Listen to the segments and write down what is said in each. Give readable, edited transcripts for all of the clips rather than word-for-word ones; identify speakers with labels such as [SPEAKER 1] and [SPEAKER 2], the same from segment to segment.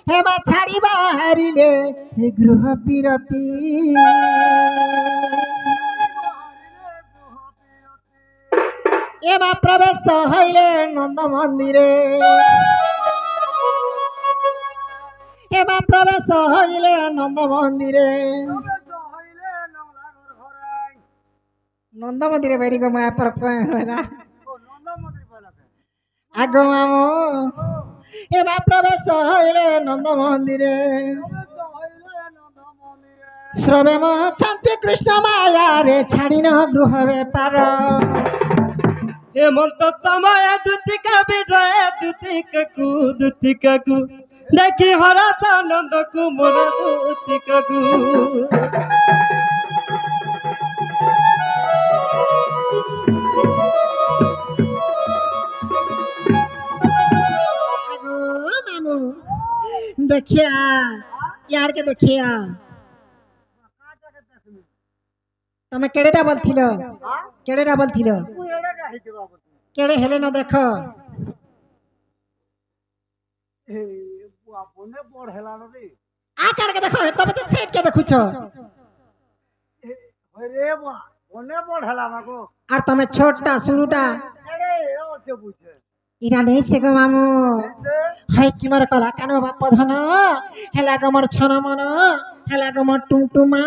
[SPEAKER 1] হেমা ছাড়ি বাহারিলে হে গৃহ বিরতি এমা প্রবেশ হইলে নন্দ মন্দিরে এমা প্রবেশ হইলে নন্দ মন্দিরে নন্দ মন্দিরে বাইরে গো মায়া পর আগ মামু এমা প্রবেশ হইলে নন্দ মন্দিরে শ্রবে শান্তি কৃষ্ণ মায়া রে ছাড়ি ন গৃহ বেপার
[SPEAKER 2] হেমন্ত সময় দুতিকা বিজয় দুতিকাকু দেখি হরাত আনন্দকু মোর দুতিকাকু
[SPEAKER 1] মামু দেখিয়া ইয়ার কে দেখিয়া তুমি কেড়েটা বলছিল কেড়েটা বলছিল কেড়ে হেলে না দেখ আ কাড়কে দেখো তবে তো সেট কে দেখুছ আর তুমি ছোটটা শুরুটা ইরা নেই সে গো মামু হয় কি মোর কলা কান বাপ ধন হেলা গো মোর ছন মন হেলা গো মোর টুমটুমা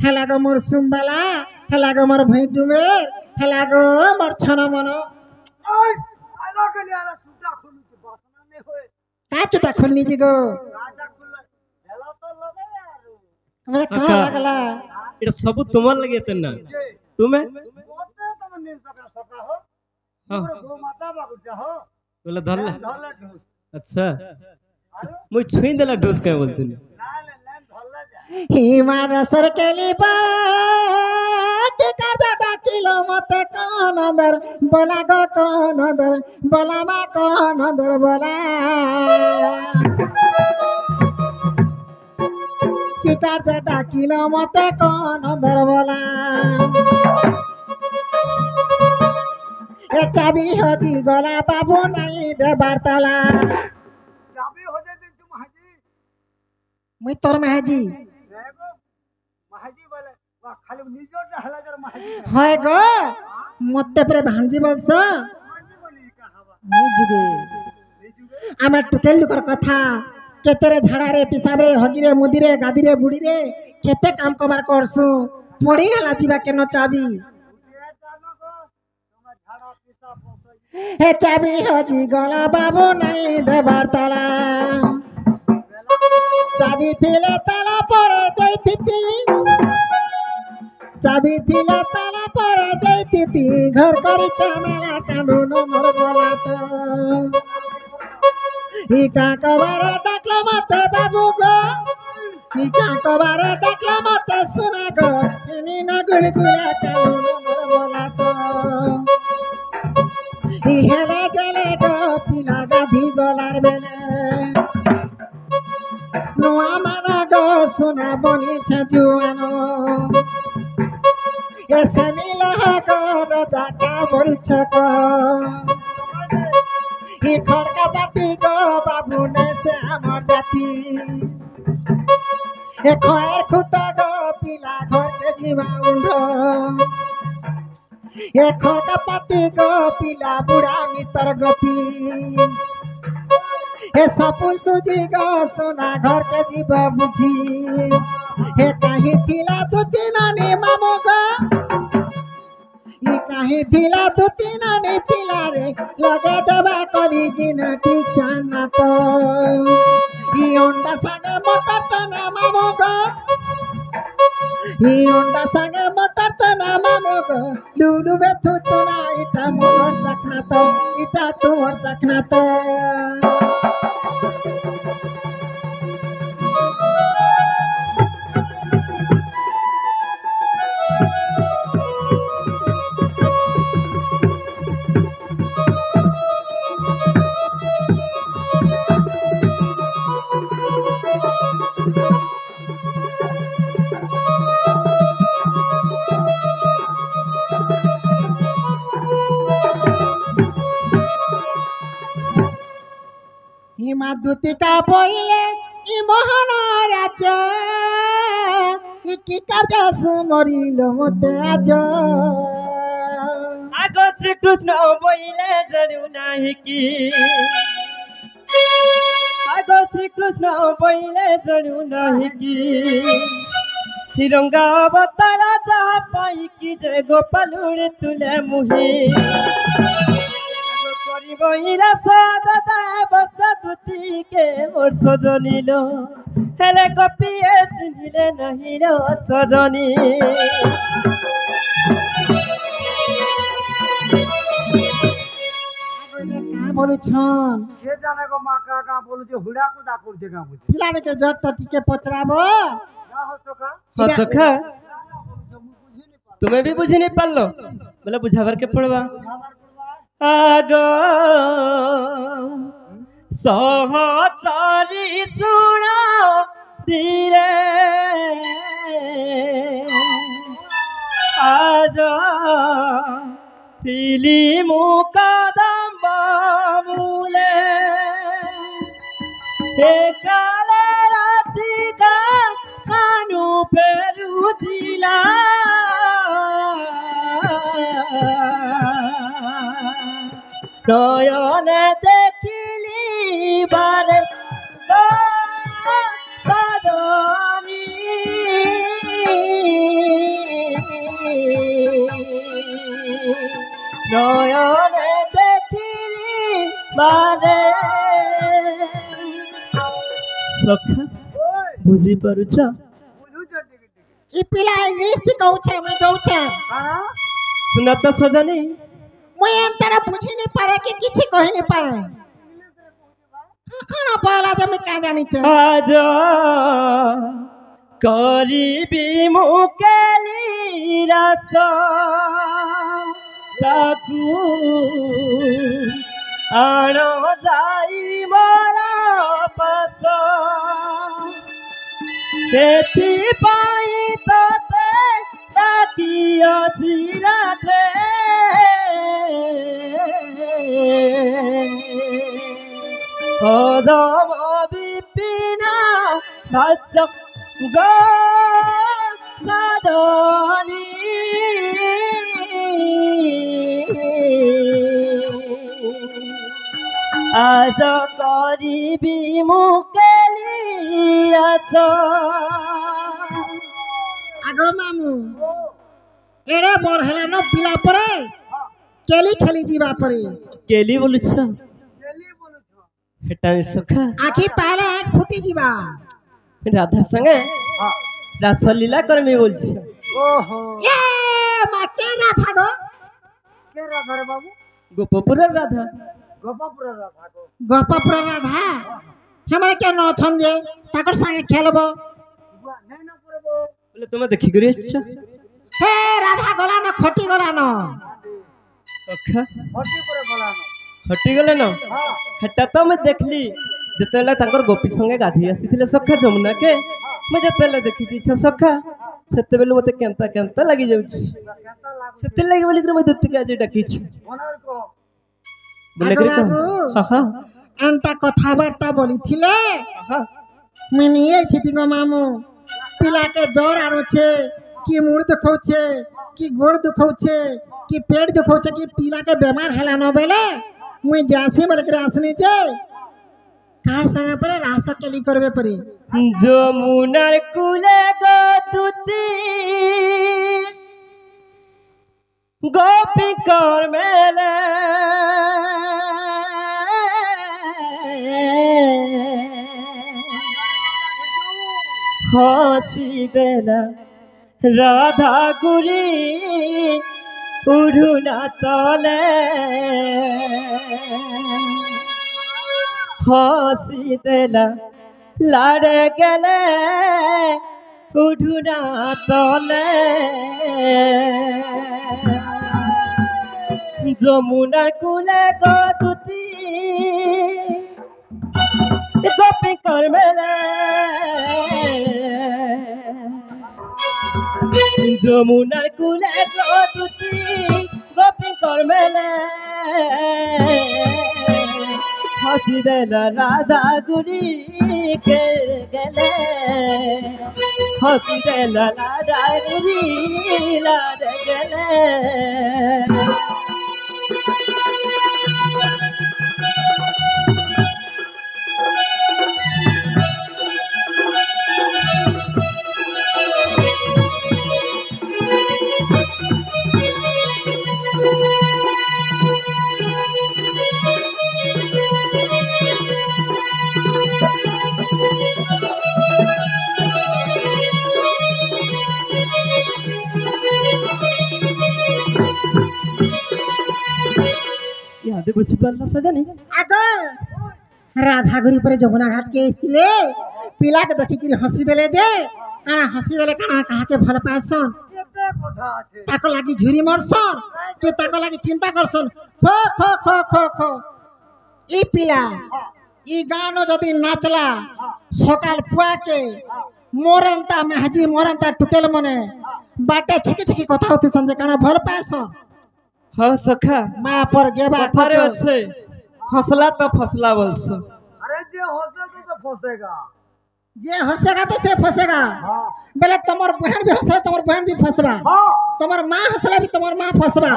[SPEAKER 1] হেলা গো মোর সুম্বালা হেলা গো মোর ভৈটুমে হেলা গো মোর ছন মন কা চুটা খুলনি জি গো তোমার কোন লাগলা
[SPEAKER 2] এটা সব তোমার লাগে তেন না তুমি बोला धरला अच्छा मुझ छुई देला ढूस के बोलते
[SPEAKER 1] हिमार सर केली के काजा डाकिलो मते कानदर बोला गो कानदर बोला मा कानदर बोला के काजा डाकिलो मते कानदर बोला चाबी हजी गला बाबू नहीं दे बारताला चाबी हो दे तुम हाजी मैं तोर महाजी महाजी बोले वा खाली निजो हला कर महाजी হয় গো মতে পরে ভাঞ্জি বলছ ভাঞ্জি বলি কা হবা নি যুগে আমার টুকেল লুকর কথা কেতেরে ঝাড়ারে পিসাবরে হগিরে মুদিরে গাদিরে বুড়িরে কেতে কাম কবার করছু পড়ি গলা জিবা কেন চাবি हे चाबी हजी गला बाबू नहीं दे बारताला चाबी थिले ताला पर देती चाबी थिले ताला पर देती घर करी चमेला कांडू नंदर बोला तो इका कबार डाकला मत बाबू गो इका कबार डाकला मत सुना गो इनी ना गुलगुला कांडू नंदर बोला तो हेले गेले गो पिला गाधी गलार बेले नुआ माना गो सुना बनी जुआनो ऐसे मिला गो रजा का मुरछक ही खड़का बाती गो बाबू ने से अमर जाती ए खैर खुटा गो पिला घर के जीवा उंडो ए खड़का पाती गो पिला बुढ़ा मितर गति ए सपुर सुजी गो सोना घर के जीव बुझी ए कहीं थिला दो तीन ने मामो गो ई कहीं थिला दो तीन ने पिला रे लगे दबा करी गिनती जाना तो ई ओंडा संगे मोटर चना मामो गो Ionda sange motor chana mamogo lulu bethu tuna ita motor chaknato ita tumor chaknato हिमा दुतिका बोइले ই মহান রাজা ই কি কাজে সুমরিল মতে আজ
[SPEAKER 2] আগ শ্রীকৃষ্ণ বইলে জানু নাহি কি আগ শ্রীকৃষ্ণ বইলে জানু নাহি কি তিরঙ্গা অবতার যাহা পাই কি যে গোপালুরে তুলে মুহি করিব ইরাসা দাদা বসা দুতিকে মোর সজনিল হেলে কপিয়ে চিনিলে নাহি র সজনী
[SPEAKER 1] বলুছন
[SPEAKER 3] সে জানে গো মা কাকা বলুছে হুড়া কোদা করছে গা বুঝি
[SPEAKER 1] পিলাকে যত টিকে পচরাবো
[SPEAKER 3] না হতো কা
[SPEAKER 2] हाँ सखा तुम्हें भी बुझी नहीं पाल लो बोला बुझावर के पड़वा आगो सहचारी सुना धीरे आज तिली मुकादम बाबूले हे काले राती का सानू पेरू दिला নয়নে দেখিলি বারে সাদনী নয়নে দেখিলি বারে সখা বুঝি পারুছ
[SPEAKER 3] বুঝুছে টিকে টিকে
[SPEAKER 1] ই পিলা ইংলিশ তি কହୁছে মই যাଉছে
[SPEAKER 3] কানা
[SPEAKER 2] सुना तो सजनी
[SPEAKER 1] মই এন্তরা বুঝি নি পারে কি কিছু কহি নি পারে কখন বলা যে মই কা জানিছে
[SPEAKER 2] আজ করিবি মুকেলি রাত তাকু আণ যাই মরা পাত ସେଥିପାଇଁ ତତେ ଡାକିଅଛି ରାଧେ କଦମ ବିପିନ ଭାତ ସାଧନି আজ করিবি মুকেলি রাত
[SPEAKER 1] আগো মামু এড়ে বড় হেলা ন পিলা পরে কেলি খেলি ଯିବା পরে
[SPEAKER 2] কেলি বলুছ
[SPEAKER 3] জেলি বলুছ
[SPEAKER 2] হেটা সখা
[SPEAKER 1] আখি পারে ফুটি ଯିବା
[SPEAKER 2] রাধার সঙ্গে রাসলীলা করমি বলছি
[SPEAKER 3] ওহো
[SPEAKER 1] এ মাকে রাধা গো
[SPEAKER 3] কে রাধা রে বাবু
[SPEAKER 2] গোপপুরের রাধা
[SPEAKER 3] গোপাপুর রাধা গো
[SPEAKER 1] গোপপুর রাধা হেমারে কেন অছন যে তাকর সঙ্গে খেলবো
[SPEAKER 3] নাই না পড়বো
[SPEAKER 2] বলে তুমি দেখি করে এসছো
[SPEAKER 1] হে রাধা গলা না খটি গলা না
[SPEAKER 2] সখা
[SPEAKER 3] হটি পরে বলানো
[SPEAKER 2] হটি গলে না
[SPEAKER 3] হ্যাঁ
[SPEAKER 2] হেটা তো আমি দেখলি যেতেলে তাঙ্কর গোপী সঙ্গে গাধি আসিଥିଲେ সখা যমুনা কে ମୁଁ ଯେତେବେଳେ ଦେଖିଛି ସଖା ସେତେବେଳେ ମତେ କେନ୍ତା କେନ୍ତା ଲାଗି ଯାଉଛି
[SPEAKER 3] কেতা লাগু
[SPEAKER 2] ସେଥିଲାଗି ବୋଲିକରି ମୁଁ ଦୁତିକି ଆଜି ଡାକିଛି
[SPEAKER 3] মনের কো
[SPEAKER 2] ବୋଲିକରି
[SPEAKER 1] ଆଗ ବାବୁ ଏନ୍ତା କଥାବାର୍ତ୍ତା ବୋଲିଥିଲେ ମୁଇଁ ନିଏ ଯାଇଥିଲି ଗো ମାମୁ ପିଲାକେ ଜ୍ୱର ଆଣୁଛେ କି ମୁଣ୍ଡ ଦୁଖଉଛେ କି ଗୋଡ଼ ଦୁଖଉଛେ କି ପେଟ ଦୁଖଉଛେ କି ପିଲାକେ ବେମାର ହେଲା ନ ବେଲେ ମୁଇଁ ଯାସି ବୋଲିକରି ଆସିନି ଯେ কার সঙ্গে পরে রাস কেলি করবে পরে
[SPEAKER 2] যমুনার কুলে গতুতি গোপিকর মেলে হাতি দেলা রাধা গুরি উড়ুনা তলে হাসি দেলা লাড়ে গেলে উঠুনা তলে যমুনার কুলে গতুতি গোপিকর মেলে যমুনার কুলে গতুতি গোপিকর মেলে हसी देला राधा गुरी के गले हसी देला राधा गुरी लाड गले याद बुझी पारला सजानी
[SPEAKER 1] आग राधागुरी पर जमुना घाट के आसते पिला के देखिक हसी देले जे काना हसी देले काना कहा के भल पासन
[SPEAKER 3] केते कथा আছে
[SPEAKER 1] ताको लागी झुरी मरसन के ताको लागी चिंता करसन खो खो खो खो खो ई पिला ई गानो जदी नाचला सकाल पुआ के मोरंता महजी मोरंता टुकेल मने बाटे छकी छकी कथा होती संजे काना भल पासन
[SPEAKER 2] हाँ सखा
[SPEAKER 1] माँ पर गेबा
[SPEAKER 2] कथारे अच्छे हंसला तो फसला बोलसो
[SPEAKER 3] अरे जे होसे तो फंसेगा
[SPEAKER 1] जे हंसेगा तो से फंसेगा
[SPEAKER 3] हां
[SPEAKER 1] बेले तमर बहन भी हंसला तमर बहन भी फंसबा
[SPEAKER 3] हां
[SPEAKER 1] तमर माँ हंसला भी तमर माँ फंसबा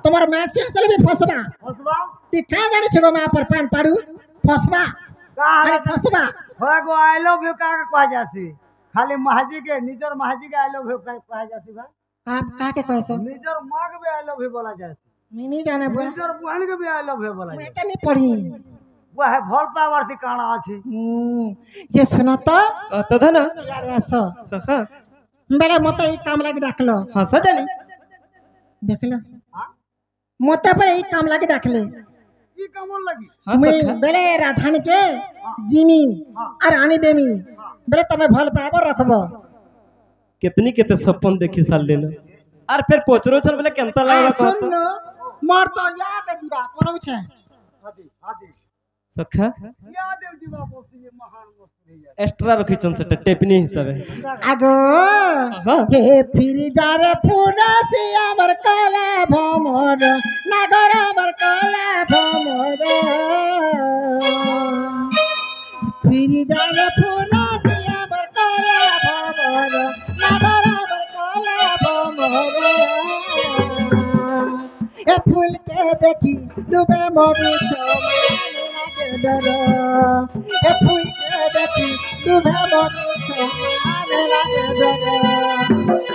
[SPEAKER 1] तमर मैसी हंसला भी फंसबा
[SPEAKER 3] फंसबा
[SPEAKER 1] ती का जाने छगो माँ पर पान पाड़ू फंसबा
[SPEAKER 3] का
[SPEAKER 1] खाली फंसबा
[SPEAKER 3] होगो आई लव यू का कह जासी खाली महाजी के निजर महाजी के आई लव यू कह जासी बा
[SPEAKER 1] आप का के कहसो
[SPEAKER 3] निजर मां के भी आई लव यू बोला जासी
[SPEAKER 1] मिनी जाने बुआ
[SPEAKER 3] निजर बहन के भी आई लव यू बोला
[SPEAKER 1] मैं
[SPEAKER 3] जासी
[SPEAKER 1] तो नहीं पढ़ी
[SPEAKER 3] वो है भल पावरती काना अछि
[SPEAKER 1] जे सुनो तो
[SPEAKER 2] तो था ना
[SPEAKER 1] यार ऐसा
[SPEAKER 2] सखा
[SPEAKER 1] बेले मत ई काम लागी डाकलो
[SPEAKER 2] हाँ सजानी
[SPEAKER 1] देखलो मत पर ई काम लागी डाकले
[SPEAKER 3] ई कमन लगी
[SPEAKER 2] हाँ
[SPEAKER 1] मैं
[SPEAKER 2] सखा
[SPEAKER 1] बेले राधान के जिमी और आनी देमी बेले तमे भल पावर रखबो
[SPEAKER 2] कितनी केते सपन देखी साल लेना और फिर पोचरो चल बोले केंता लागला
[SPEAKER 1] सुन
[SPEAKER 2] कहत
[SPEAKER 1] लो मर तो याद जीवा कोनो छे
[SPEAKER 3] आदि आदि
[SPEAKER 2] सखा
[SPEAKER 3] याद है जीवा बोसी ये महान मस्त रही जाए
[SPEAKER 2] एक्स्ट्रा रखी चन से टेपनी हिसाबे
[SPEAKER 1] आगो
[SPEAKER 2] हाँ
[SPEAKER 1] हे फिरी जारे फुरसी हमर कला भमर नागर हमर कला भमर फिरी जारे फुरसी हमर कला भमर नागर हमर कला भमर ए फूल के देखी डूबे मोरू चमाने लागे डर ए फूल के देखी डूबे मोरू चमाने लागे डर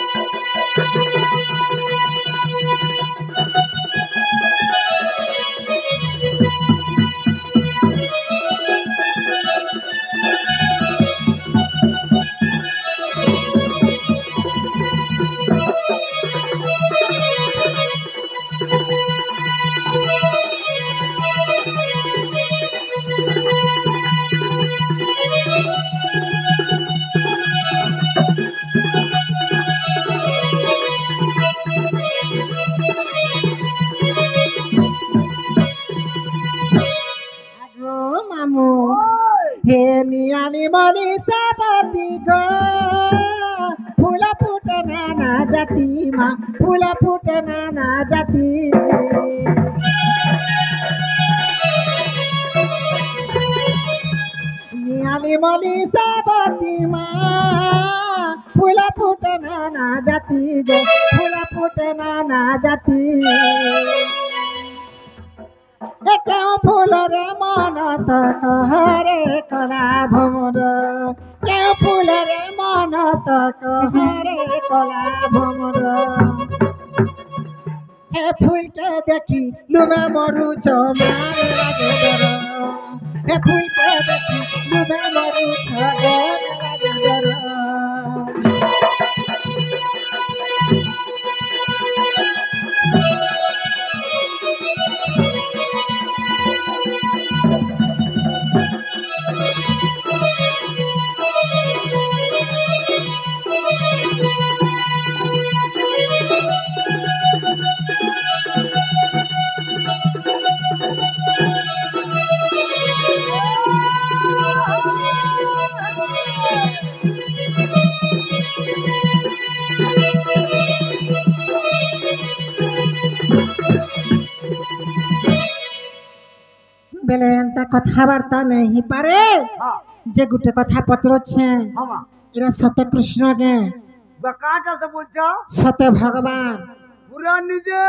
[SPEAKER 1] आगो मामू हे नियानी मनी सबती गो फूल फुट नाना जाती मा फूल फुट नाना जाती नियानी मनी सबती मा फूल फुट नाना जाती गो फूल फुट नाना जाती क्यों फूल रे मन तो कहरे कला भमर क्यों फूल रे मन तो कहरे कला भमर ए फूल के देखी लुमे मरु चमार लागे डर ए फूल के देखी लुमे मरु चमार लागे डर বেলে এন্তা কথাবার্তা নেই পারে
[SPEAKER 3] हाँ
[SPEAKER 1] যে গুটে কথা পচরছে
[SPEAKER 3] हाँ माँ
[SPEAKER 1] এরা সতে কৃষ্ণ গে
[SPEAKER 3] काटा से बोलছো
[SPEAKER 1] সতে भगवान
[SPEAKER 3] पूरा निजे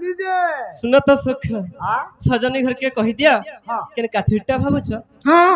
[SPEAKER 3] निजे
[SPEAKER 2] सुन तो सुख
[SPEAKER 3] हाँ
[SPEAKER 2] सजनी घर के कही दिया
[SPEAKER 3] हाँ
[SPEAKER 2] केन काथिटा भाबुछ
[SPEAKER 1] हाँ